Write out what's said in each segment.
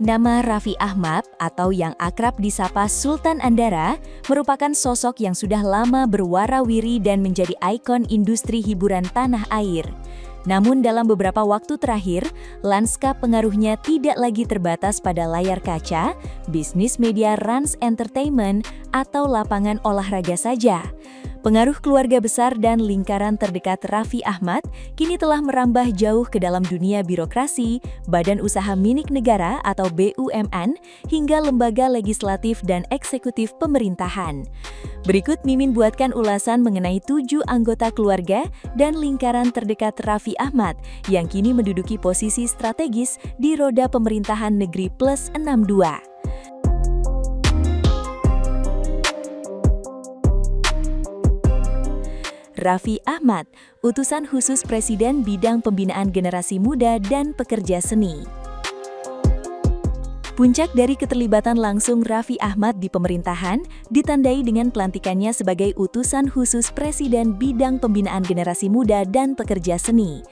Nama Raffi Ahmad atau yang akrab disapa Sultan Andara merupakan sosok yang sudah lama berwarawiri dan menjadi ikon industri hiburan tanah air. Namun dalam beberapa waktu terakhir, lanskap pengaruhnya tidak lagi terbatas pada layar kaca, bisnis media Rans Entertainment, atau lapangan olahraga saja. Pengaruh keluarga besar dan lingkaran terdekat Raffi Ahmad kini telah merambah jauh ke dalam dunia birokrasi, badan usaha milik negara atau BUMN, hingga lembaga legislatif dan eksekutif pemerintahan. Berikut Mimin buatkan ulasan mengenai 7 anggota keluarga dan lingkaran terdekat Raffi Ahmad yang kini menduduki posisi strategis di roda pemerintahan negeri plus 62. Raffi Ahmad, utusan khusus Presiden bidang pembinaan generasi muda dan pekerja seni. Puncak dari keterlibatan langsung Raffi Ahmad di pemerintahan ditandai dengan pelantikannya sebagai utusan khusus Presiden bidang pembinaan generasi muda dan pekerja seni.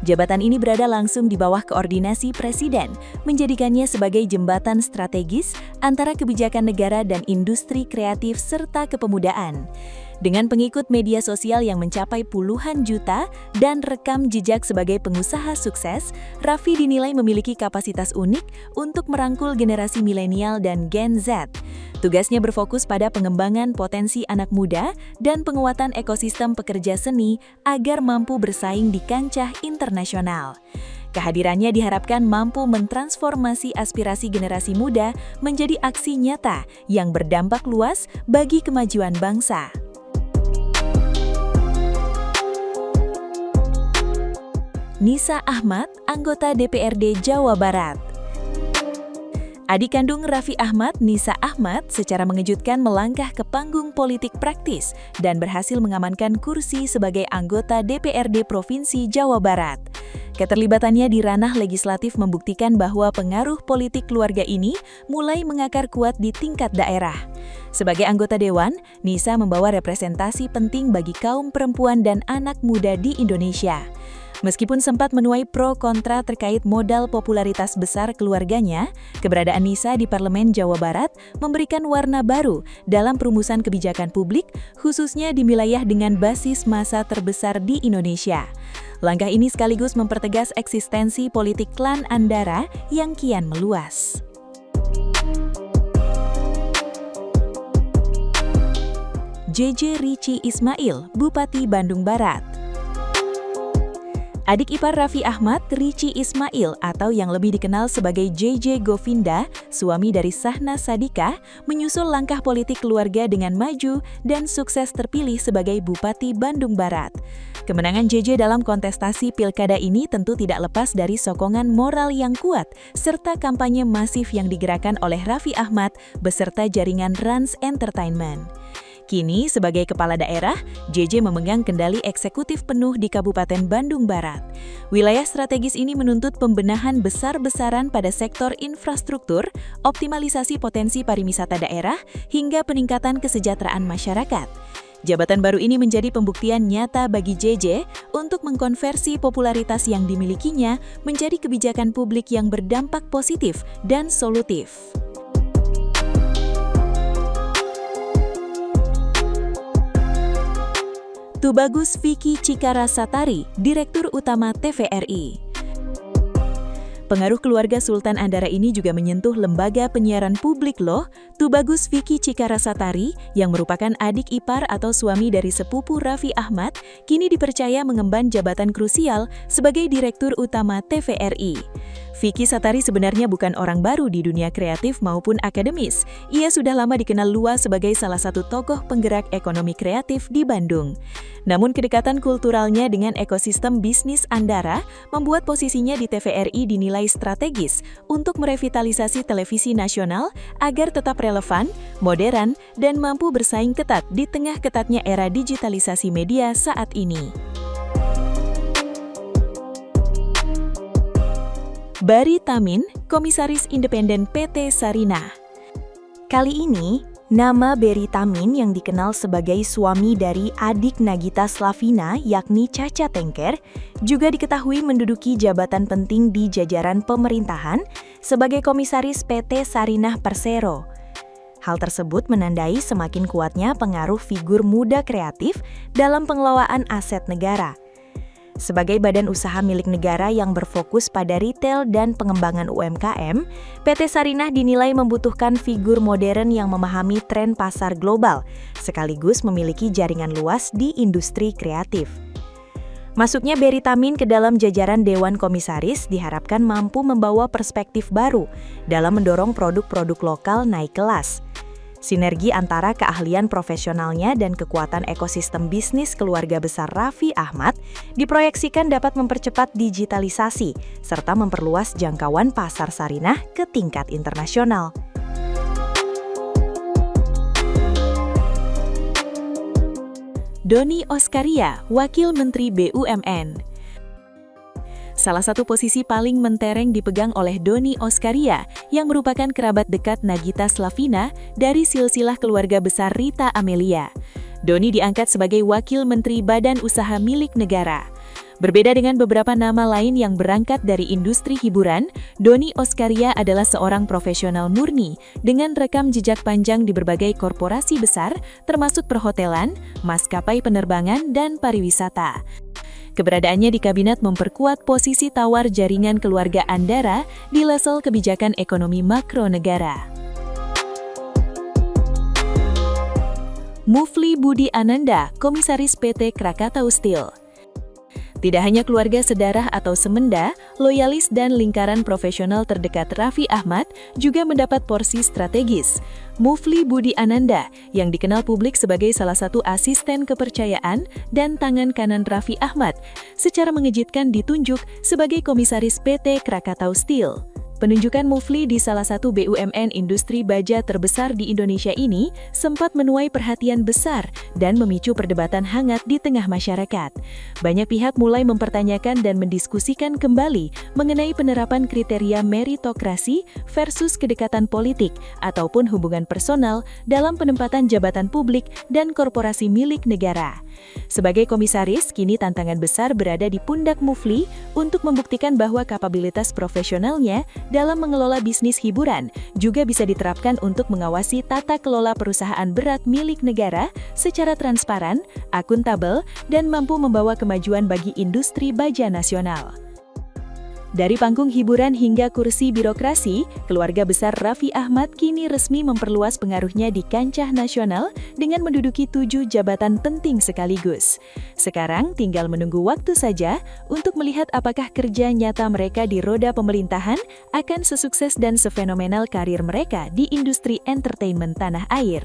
Jabatan ini berada langsung di bawah koordinasi Presiden, menjadikannya sebagai jembatan strategis antara kebijakan negara dan industri kreatif serta kepemudaan. Dengan pengikut media sosial yang mencapai puluhan juta dan rekam jejak sebagai pengusaha sukses, Raffi dinilai memiliki kapasitas unik untuk merangkul generasi milenial dan Gen Z. Tugasnya berfokus pada pengembangan potensi anak muda dan penguatan ekosistem pekerja seni agar mampu bersaing di kancah internasional. Kehadirannya diharapkan mampu mentransformasi aspirasi generasi muda menjadi aksi nyata yang berdampak luas bagi kemajuan bangsa. Nisa Ahmad, anggota DPRD Jawa Barat. Adik kandung Raffi Ahmad, Nisa Ahmad, secara mengejutkan melangkah ke panggung politik praktis dan berhasil mengamankan kursi sebagai anggota DPRD Provinsi Jawa Barat. Keterlibatannya di ranah legislatif membuktikan bahwa pengaruh politik keluarga ini mulai mengakar kuat di tingkat daerah. Sebagai anggota dewan, Nisa membawa representasi penting bagi kaum perempuan dan anak muda di Indonesia. Meskipun sempat menuai pro kontra terkait modal popularitas besar keluarganya, keberadaan Nisa di Parlemen Jawa Barat memberikan warna baru dalam perumusan kebijakan publik, khususnya di wilayah dengan basis massa terbesar di Indonesia. Langkah ini sekaligus mempertegas eksistensi politik klan Andara yang kian meluas. JJ Rici Ismail, Bupati Bandung Barat. Adik ipar Raffi Ahmad, Rici Ismail atau yang lebih dikenal sebagai JJ Govinda, suami dari Sahnas Sadikah, menyusul langkah politik keluarga dengan maju dan sukses terpilih sebagai Bupati Bandung Barat. Kemenangan JJ dalam kontestasi pilkada ini tentu tidak lepas dari sokongan moral yang kuat, serta kampanye masif yang digerakkan oleh Raffi Ahmad beserta jaringan Rans Entertainment. Kini, sebagai kepala daerah, JJ memegang kendali eksekutif penuh di Kabupaten Bandung Barat. Wilayah strategis ini menuntut pembenahan besar-besaran pada sektor infrastruktur, optimalisasi potensi pariwisata daerah, hingga peningkatan kesejahteraan masyarakat. Jabatan baru ini menjadi pembuktian nyata bagi JJ untuk mengkonversi popularitas yang dimilikinya menjadi kebijakan publik yang berdampak positif dan solutif. Tubagus Vicky Cikarasatari, Direktur Utama TVRI. Pengaruh keluarga Sultan Andara ini juga menyentuh lembaga penyiaran publik loh. Tubagus Vicky Cikarasatari, yang merupakan adik ipar atau suami dari sepupu Raffi Ahmad, kini dipercaya mengemban jabatan krusial sebagai Direktur Utama TVRI. Vicky Satari sebenarnya bukan orang baru di dunia kreatif maupun akademis. Ia sudah lama dikenal luas sebagai salah satu tokoh penggerak ekonomi kreatif di Bandung. Namun kedekatan kulturalnya dengan ekosistem bisnis Andara membuat posisinya di TVRI dinilai strategis untuk merevitalisasi televisi nasional agar tetap relevan, modern, dan mampu bersaing ketat di tengah ketatnya era digitalisasi media saat ini. Bari Tamin, Komisaris Independen PT Sarinah. Kali ini, Nama Berry Tamin yang dikenal sebagai suami dari adik Nagita Slavina yakni Caca Tengker juga diketahui menduduki jabatan penting di jajaran pemerintahan sebagai komisaris PT Sarinah Persero. Hal tersebut menandai semakin kuatnya pengaruh figur muda kreatif dalam pengelolaan aset negara. Sebagai badan usaha milik negara yang berfokus pada retail dan pengembangan UMKM, PT Sarinah dinilai membutuhkan figur modern yang memahami tren pasar global, sekaligus memiliki jaringan luas di industri kreatif. Masuknya Berry Tamin ke dalam jajaran Dewan Komisaris diharapkan mampu membawa perspektif baru dalam mendorong produk-produk lokal naik kelas. Sinergi antara keahlian profesionalnya dan kekuatan ekosistem bisnis keluarga besar Raffi Ahmad diproyeksikan dapat mempercepat digitalisasi serta memperluas jangkauan pasar Sarinah ke tingkat internasional. Doni Oskaria, Wakil Menteri BUMN. Salah satu posisi paling mentereng dipegang oleh Doni Oskaria yang merupakan kerabat dekat Nagita Slavina dari silsilah keluarga besar Rita Amelia. Doni diangkat sebagai Wakil Menteri Badan Usaha Milik Negara. Berbeda dengan beberapa nama lain yang berangkat dari industri hiburan, Doni Oskaria adalah seorang profesional murni dengan rekam jejak panjang di berbagai korporasi besar termasuk perhotelan, maskapai penerbangan, dan pariwisata. Keberadaannya di kabinet memperkuat posisi tawar jaringan keluarga Andara di level kebijakan ekonomi makro negara. Mufli Budi Ananda, Komisaris PT Krakatau Steel. Tidak hanya keluarga sedarah atau semenda, loyalis dan lingkaran profesional terdekat Raffi Ahmad juga mendapat porsi strategis. Mufli Budi Ananda, yang dikenal publik sebagai salah satu asisten kepercayaan dan tangan kanan Raffi Ahmad, secara mengejutkan ditunjuk sebagai Komisaris PT Krakatau Steel. Penunjukan Mufli di salah satu BUMN industri baja terbesar di Indonesia ini sempat menuai perhatian besar dan memicu perdebatan hangat di tengah masyarakat. Banyak pihak mulai mempertanyakan dan mendiskusikan kembali mengenai penerapan kriteria meritokrasi versus kedekatan politik ataupun hubungan personal dalam penempatan jabatan publik dan korporasi milik negara. Sebagai komisaris, kini tantangan besar berada di pundak Mufli untuk membuktikan bahwa kapabilitas profesionalnya dalam mengelola bisnis hiburan juga bisa diterapkan untuk mengawasi tata kelola perusahaan berat milik negara secara transparan, akuntabel, dan mampu membawa kemajuan bagi industri baja nasional. Dari panggung hiburan hingga kursi birokrasi, keluarga besar Raffi Ahmad kini resmi memperluas pengaruhnya di kancah nasional dengan menduduki 7 jabatan penting sekaligus. Sekarang tinggal menunggu waktu saja untuk melihat apakah kerja nyata mereka di roda pemerintahan akan sesukses dan sefenomenal karir mereka di industri entertainment tanah air.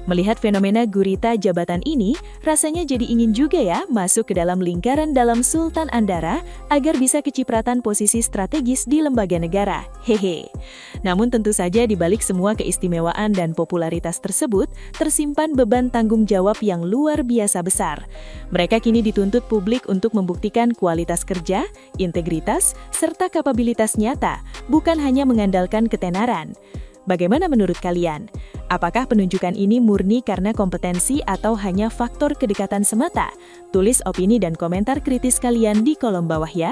Melihat fenomena gurita jabatan ini, rasanya jadi ingin juga ya masuk ke dalam lingkaran dalam Sultan Andara agar bisa kecipratan posisi strategis di lembaga negara. Hehe. Namun tentu saja di balik semua keistimewaan dan popularitas tersebut, tersimpan beban tanggung jawab yang luar biasa besar. Mereka kini dituntut publik untuk membuktikan kualitas kerja, integritas, serta kapabilitas nyata, bukan hanya mengandalkan ketenaran. Bagaimana menurut kalian? Apakah penunjukan ini murni karena kompetensi atau hanya faktor kedekatan semata? Tulis opini dan komentar kritis kalian di kolom bawah ya.